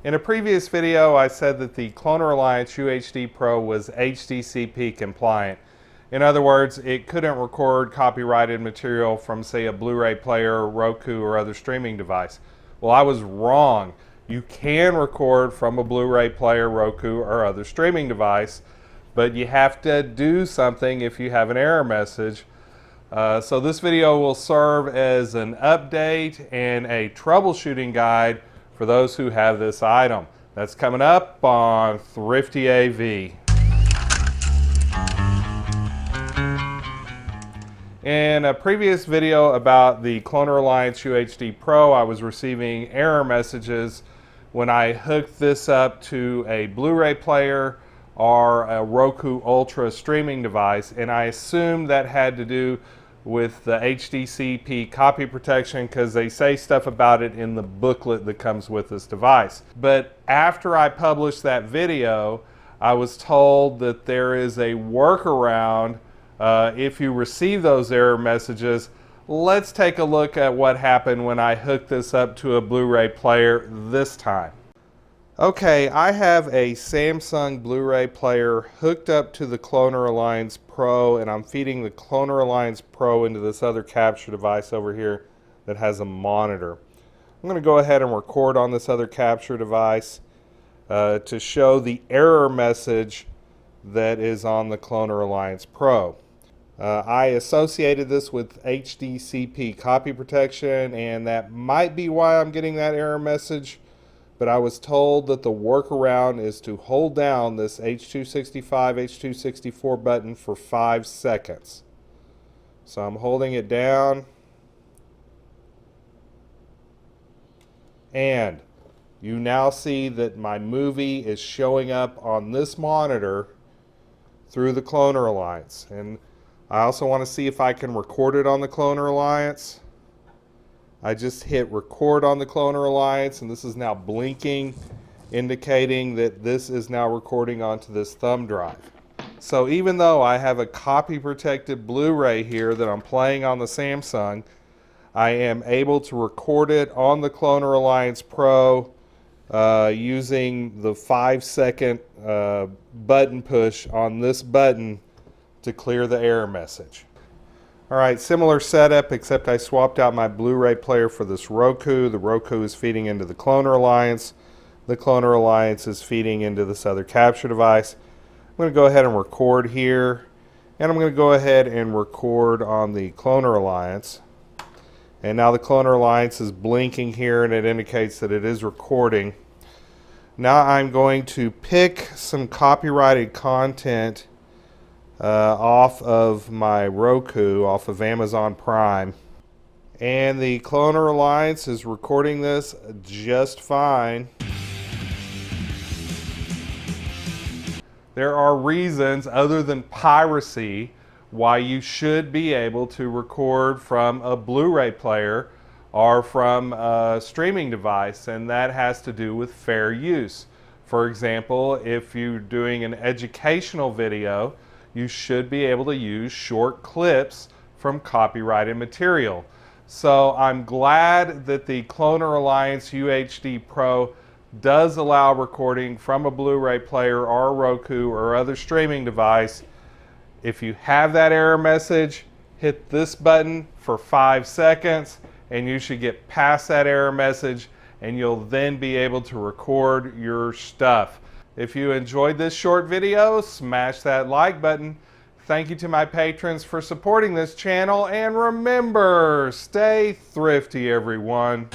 In a previous video, I said that the ClonerAlliance UHD Pro was HDCP compliant. In other words, it couldn't record copyrighted material from, say, a Blu-ray player, Roku, or other streaming device. Well, I was wrong. You can record from a Blu-ray player, Roku, or other streaming device, but you have to do something if you have an error message. So this video will serve as an update and a troubleshooting guide for those who have this item. That's coming up on ThriftyAV. In a previous video about the ClonerAlliance UHD Pro, I was receiving error messages when I hooked this up to a Blu-ray player or a Roku Ultra streaming device, and I assumed that had to do with the HDCP copy protection because they say stuff about it in the booklet that comes with this device. But after I published that video, I was told that there is a workaround if you receive those error messages. Let's take a look at what happened when I hooked this up to a Blu-ray player this time. Okay, I have a Samsung Blu-ray player hooked up to the ClonerAlliance Pro, and I'm feeding the ClonerAlliance Pro into this other capture device over here that has a monitor. I'm going to go ahead and record on this other capture device to show the error message that is on the ClonerAlliance Pro. I associated this with HDCP copy protection, and that might be why I'm getting that error message. But I was told that the workaround is to hold down this H.265, H.264 button for 5 seconds. So I'm holding it down. And you now see that my movie is showing up on this monitor through the ClonerAlliance. And I also want to see if I can record it on the ClonerAlliance. I just hit record on the ClonerAlliance, and this is now blinking, indicating that this is now recording onto this thumb drive. So even though I have a copy protected Blu-ray here that I'm playing on the Samsung, I am able to record it on the ClonerAlliance Pro using the 5-second button push on this button to clear the error message. Alright, similar setup, except I swapped out my Blu-ray player for this Roku. The Roku is feeding into the ClonerAlliance. The ClonerAlliance is feeding into this other capture device. I'm going to go ahead and record here. And I'm going to go ahead and record on the ClonerAlliance. And now the ClonerAlliance is blinking here, and it indicates that it is recording. Now I'm going to pick some copyrighted content off of my Roku, off of Amazon Prime, and the ClonerAlliance is recording this just fine. There are reasons other than piracy why you should be able to record from a Blu-ray player or from a streaming device, and that has to do with fair use. For example, if you're doing an educational video, you should be able to use short clips from copyrighted material. So I'm glad that the ClonerAlliance UHD Pro does allow recording from a Blu-ray player or a Roku or other streaming device. If you have that error message, hit this button for 5 seconds and you should get past that error message, and you'll then be able to record your stuff. If you enjoyed this short video, smash that like button. Thank you to my patrons for supporting this channel, and remember, stay thrifty, everyone.